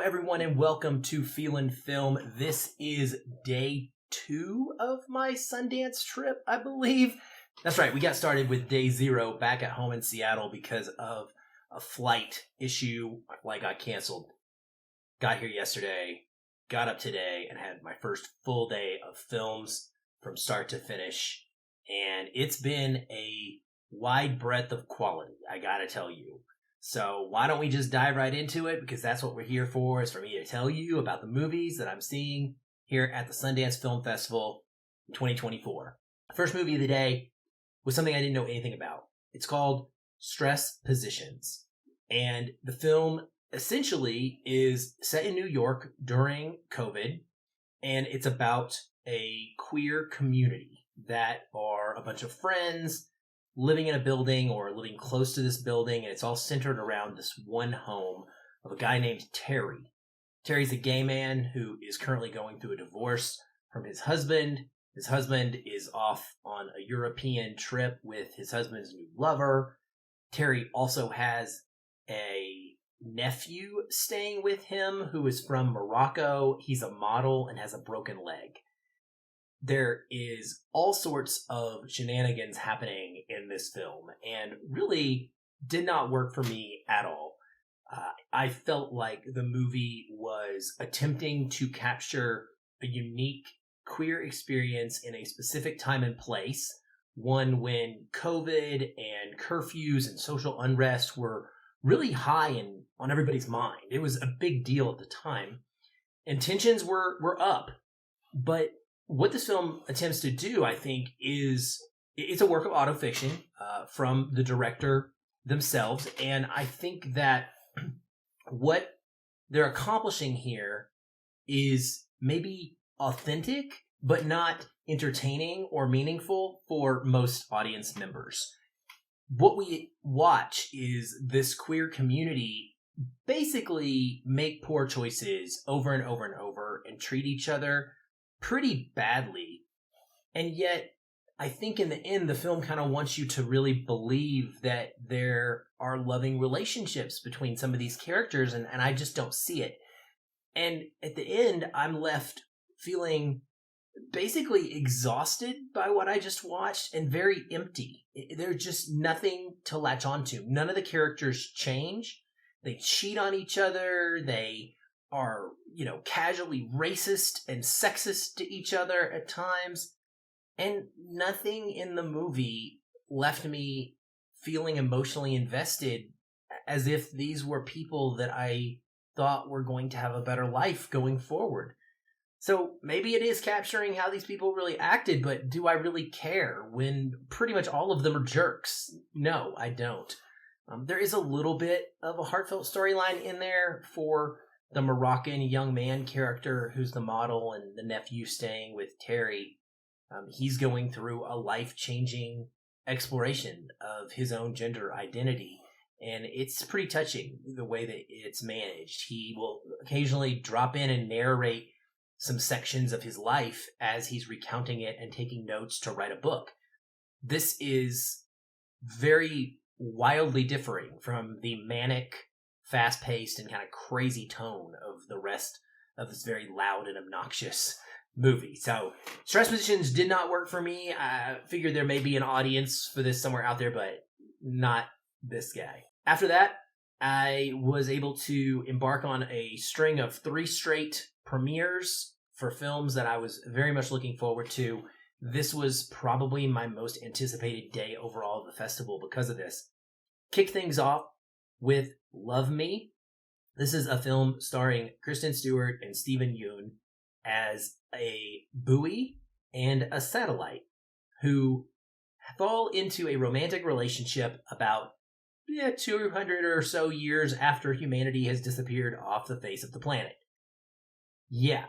everyone, and welcome to Feelin' Film. This is day 2 of my Sundance trip, I believe. That's right, we got started with day 0 back at home in Seattle because of a flight issue. My flight got canceled. Got here yesterday, got up today, and had my first full day of films from start to finish. And it's been a wide breadth of quality, I gotta tell you. So why don't we just dive right into it, because that's what we're here for, is for me to tell you about the movies that I'm seeing here at the Sundance Film Festival in 2024. The first movie of the day was something I didn't know anything about. It's called StressPositions. And the film essentially is set in New York during COVID, and it's about a queer community that are a bunch of friends living in a building or living close to this building, and it's all centered around this one home of a guy named Terry. Terry's a gay man who is currently going through a divorce from his husband. His husband is off on a European trip with his husband's new lover. Terry also has a nephew staying with him who is from Morocco. He's a model and has a broken leg. There is all sorts of shenanigans happening in this film, and really did not work for me at all. I felt like the movie was attempting to capture a unique queer experience in a specific time and place, one when COVID and curfews and social unrest were really high and on everybody's mind. It was a big deal at the time, and tensions were up, but what this film attempts to do, I think, is it's a work of autofiction from the director themselves. And I think that what they're accomplishing here is maybe authentic, but not entertaining or meaningful for most audience members. What we watch is this queer community basically make poor choices over and over and over and treat each other pretty badly. And yet, I think in the end, the film kind of wants you to really believe that there are loving relationships between some of these characters, and I just don't see it. And at the end, I'm left feeling basically exhausted by what I just watched and very empty. There's just nothing to latch onto. None of the characters change. They cheat on each other. They are, casually racist and sexist to each other at times. And nothing in the movie left me feeling emotionally invested, as if these were people that I thought were going to have a better life going forward. So maybe it is capturing how these people really acted, but do I really care when pretty much all of them are jerks? No, I don't. There is a little bit of a heartfelt storyline in there for the Moroccan young man character who's the model and the nephew staying with Terry. He's going through a life-changing exploration of his own gender identity, and it's pretty touching the way that it's managed. He will occasionally drop in and narrate some sections of his life as he's recounting it and taking notes to write a book. This is very wildly differing from the manic, fast-paced, and kind of crazy tone of the rest of this very loud and obnoxious movie. So, StressPositions did not work for me. I figured there may be an audience for this somewhere out there, but not this guy. After that, I was able to embark on a string of 3 straight premieres for films that I was very much looking forward to. This was probably my most anticipated day overall of the festival because of this. Kicked things off with LoveMe. This is a film starring Kristen Stewart and Steven Yeun as a buoy and a satellite who fall into a romantic relationship about 200 or so years after humanity has disappeared off the face of the planet. Yeah.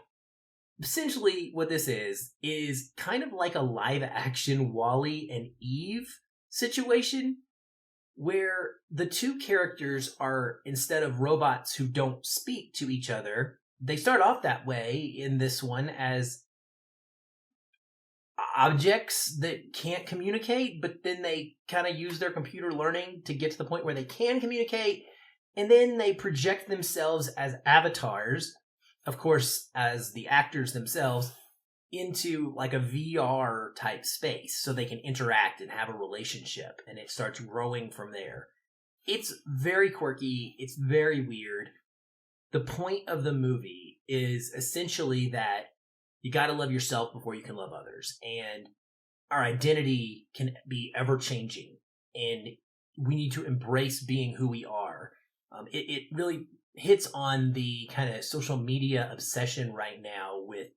Essentially, what this is kind of like a live-action Wall-E and Eve situation, where the two characters are, instead of robots who don't speak to each other, they start off that way in this one as objects that can't communicate, but then they kind of use their computer learning to get to the point where they can communicate, And then they project themselves as avatars, of course, as the actors themselves, into like a VR type space so they can interact and have a relationship, and it starts growing from there. It's very quirky, it's very weird. The point of the movie is essentially that you got to love yourself before you can love others, and our identity can be ever changing, and we need to embrace being who we are. It really hits on the kind of social media obsession right now with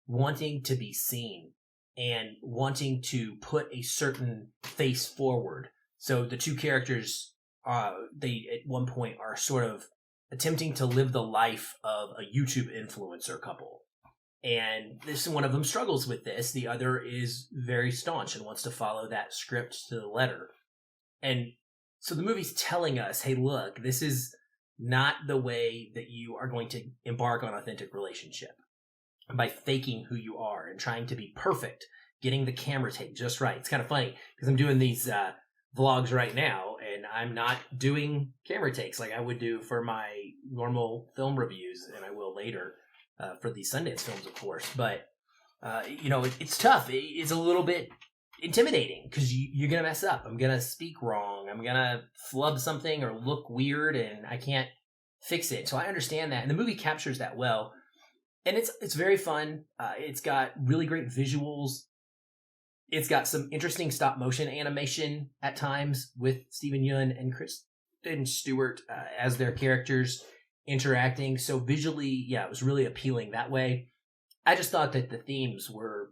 wanting to be seen and wanting to put a certain face forward. So the two characters, they at one point are sort of attempting to live the life of a YouTube influencer couple. And this one of them struggles with this. The other is very staunch and wants to follow that script to the letter. And so the movie's telling us, hey, look, this is not the way that you are going to embark on an authentic relationship. By faking who you are and trying to be perfect, getting the camera take just right. It's kind of funny because I'm doing these vlogs right now and I'm not doing camera takes like I would do for my normal film reviews, and I will later for these Sundance films, of course. But, it's tough. It's a little bit intimidating because you're going to mess up. I'm going to speak wrong. I'm going to flub something or look weird, and I can't fix it. So I understand that. And the movie captures that well. And it's very fun. It's got really great visuals. It's got some interesting stop motion animation at times with Steven Yeun and Kristen Stewart as their characters interacting. So visually, yeah, it was really appealing that way. I just thought that the themes were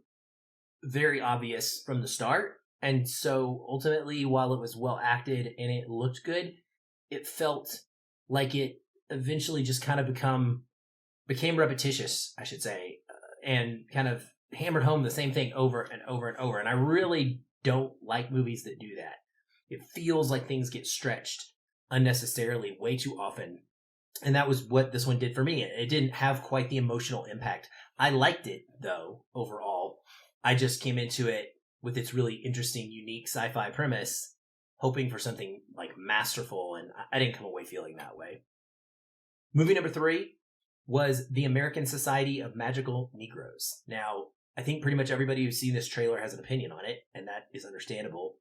very obvious from the start. And so ultimately, while it was well acted and it looked good, it felt like it eventually just kind of became repetitious, I should say, and kind of hammered home the same thing over and over and over. And I really don't like movies that do that. It feels like things get stretched unnecessarily way too often. And that was what this one did for me. It didn't have quite the emotional impact. I liked it, though, overall. I just came into it with its really interesting, unique sci-fi premise, hoping for something like masterful, and I didn't come away feeling that way. Movie number 3 was The American Society of Magical Negroes. Now, I think pretty much everybody who's seen this trailer has an opinion on it, and that is understandable.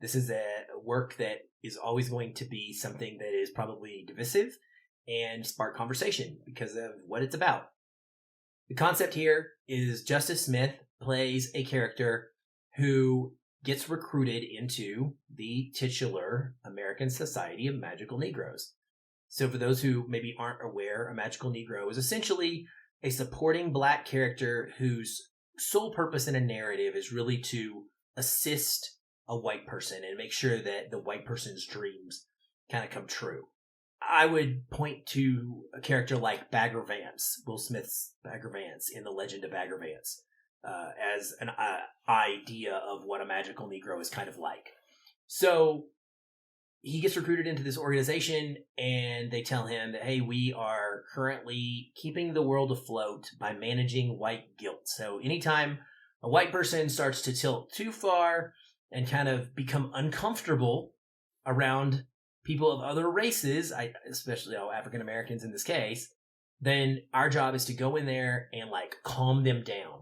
This is a work that is always going to be something that is probably divisive and spark conversation because of what it's about. The concept here is Justice Smith plays a character who gets recruited into the titular American Society of Magical Negroes. So for those who maybe aren't aware, a magical Negro is essentially a supporting black character whose sole purpose in a narrative is really to assist a white person and make sure that the white person's dreams kind of come true. I would point to a character like Bagger Vance, Will Smith's Bagger Vance in The Legend of Bagger Vance, as an idea of what a magical Negro is kind of like. So he gets recruited into this organization, and they tell him that, hey, we are currently keeping the world afloat by managing white guilt. So anytime a white person starts to tilt too far and kind of become uncomfortable around people of other races, especially African Americans in this case, then our job is to go in there and like calm them down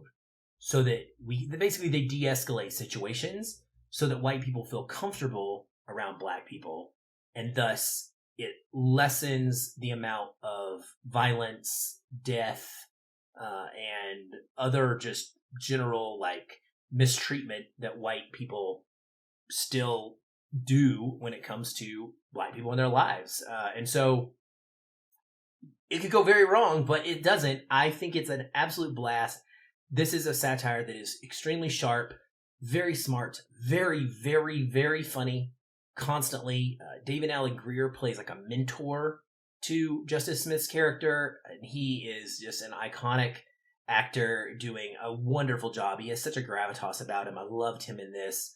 so that they de-escalate situations so that white people feel comfortable around black people, and thus it lessens the amount of violence, death, and other just general like mistreatment that white people still do when it comes to black people in their lives. And so it could go very wrong, but it doesn't. I think it's an absolute blast. This is a satire that is extremely sharp, very smart, very, very, very funny. Constantly, David Alan Grier plays like a mentor to Justice Smith's character, and he is just an iconic actor doing a wonderful job. He has such a gravitas about him. I loved him in this.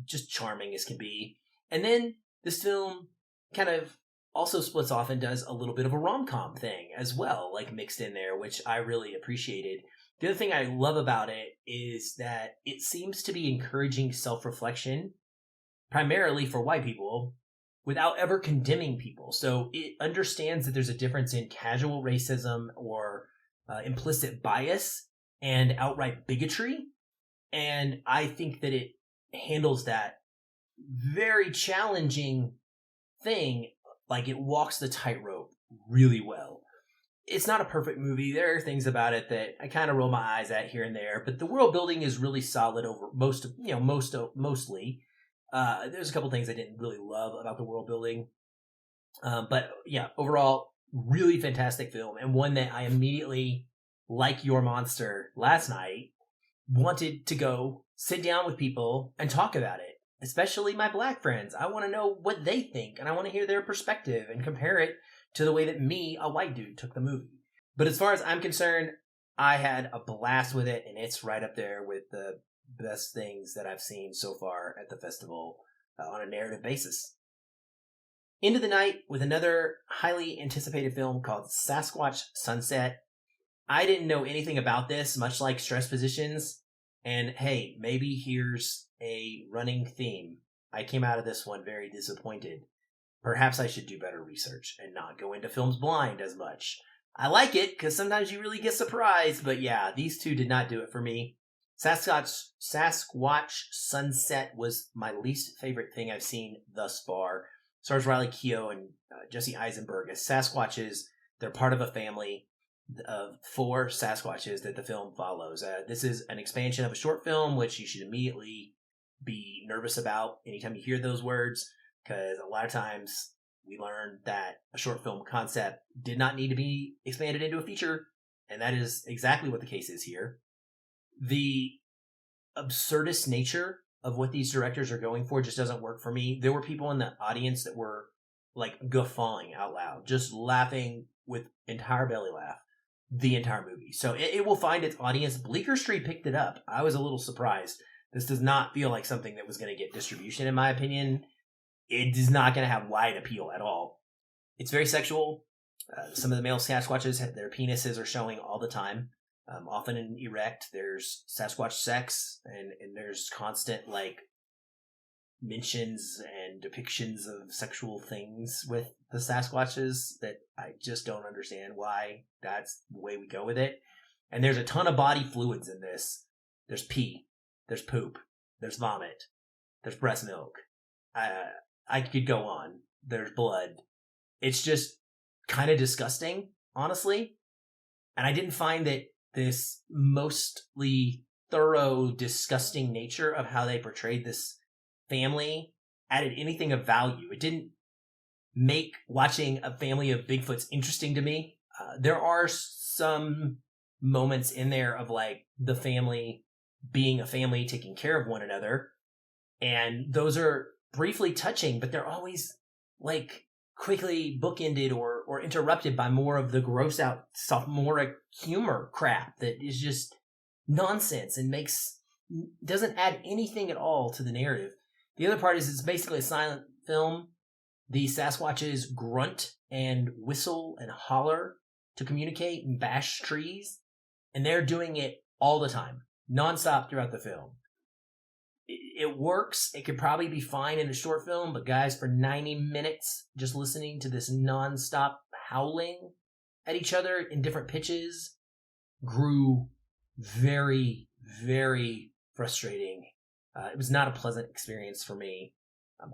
Just charming as can be. And then this film kind of also splits off and does a little bit of a rom-com thing as well, like mixed in there, which I really appreciated. The other thing I love about it is that it seems to be encouraging self-reflection, primarily for white people, without ever condemning people. So it understands that there's a difference in casual racism or implicit bias and outright bigotry. And I think that it handles that very challenging thing, like it walks the tightrope really well. It's not a perfect movie. There are things about it that I kind of roll my eyes at here and there, but the world building is really solid over mostly. There's a couple things I didn't really love about the world building. But yeah, overall, really fantastic film, and one that I immediately, like Your Monster last night, wanted to go sit down with people and talk about it, especially my black friends. I want to know what they think, and I want to hear their perspective and compare it to the way that me, a white dude, took the movie. But as far as I'm concerned, I had a blast with it, and it's right up there with the best things that I've seen so far at the festival on a narrative basis. Into the night with another highly anticipated film called Sasquatch Sunset. I didn't know anything about this, much like StressPositions, and hey, maybe here's a running theme. I came out of this one very disappointed. Perhaps I should do better research and not go into films blind as much. I like it because sometimes you really get surprised, but yeah, these two did not do it for me. Sasquatch Sunset was my least favorite thing I've seen thus far. Stars Riley Keough and Jesse Eisenberg as Sasquatches. They're part of a family of 4 Sasquatches that the film follows. This is an expansion of a short film, which you should immediately be nervous about anytime you hear those words, because a lot of times we learn that a short film concept did not need to be expanded into a feature, and that is exactly what the case is here. The absurdist nature of what these directors are going for just doesn't work for me. There were people in the audience that were like guffawing out loud, just laughing with entire belly laugh the entire movie. So it will find its audience. Bleecker Street picked it up. I was a little surprised. This does not feel like something that was going to get distribution, in my opinion. It is not going to have wide appeal at all. It's very sexual. Some of the male Sasquatches, their penises are showing all the time. Often in erect. There's Sasquatch sex, and there's constant like mentions and depictions of sexual things with the Sasquatches that I just don't understand why that's the way we go with it. And there's a ton of body fluids in this. There's pee, there's poop, there's vomit, there's breast milk. I could go on. There's blood. It's just kind of disgusting, honestly. And I didn't find that this mostly thorough, disgusting nature of how they portrayed this family added anything of value. It didn't make watching a family of Bigfoots interesting to me. There are some moments in there of like the family being a family taking care of one another, and those are briefly touching, but they're always like quickly bookended or interrupted by more of the gross out sophomoric humor crap that is just nonsense and doesn't add anything at all to the narrative. The other part is it's basically a silent film. The Sasquatches grunt and whistle and holler to communicate and bash trees, and they're doing it all the time, nonstop throughout the film. It works. It could probably be fine in a short film, but guys, for 90 minutes, just listening to this nonstop howling at each other in different pitches grew very, very frustrating. It was not a pleasant experience for me.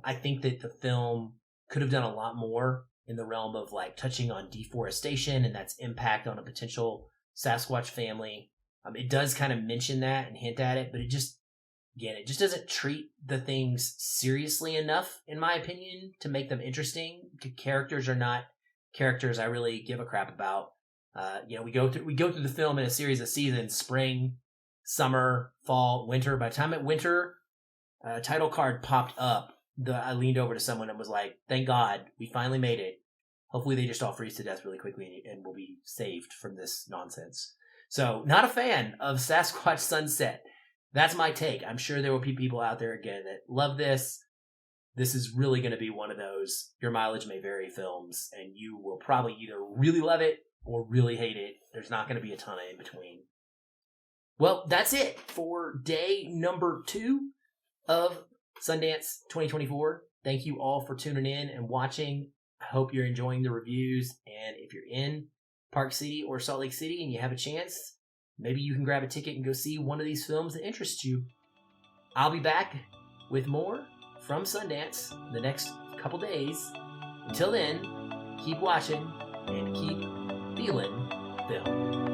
I think that the film could have done a lot more in the realm of like touching on deforestation and that's impact on a potential Sasquatch family. It does kind of mention that and hint at it, but it just doesn't treat the things seriously enough, in my opinion, to make them interesting. Characters are not characters I really give a crap about. We go through the film in a series of seasons: spring, summer, fall, winter. By the time winter title card popped up, I leaned over to someone and was like, "Thank God, we finally made it. Hopefully, they just all freeze to death really quickly and will be saved from this nonsense." So, not a fan of Sasquatch Sunset. That's my take. I'm sure there will be people out there, again, that love this. This is really going to be one of those your mileage may vary films, and you will probably either really love it or really hate it. There's not going to be a ton of in between. Well, that's it for day number 2 of Sundance 2024. Thank you all for tuning in and watching. I hope you're enjoying the reviews. And if you're in Park City or Salt Lake City and you have a chance, maybe you can grab a ticket and go see one of these films that interests you. I'll be back with more from Sundance in the next couple days. Until then, keep watching and keep feeling film.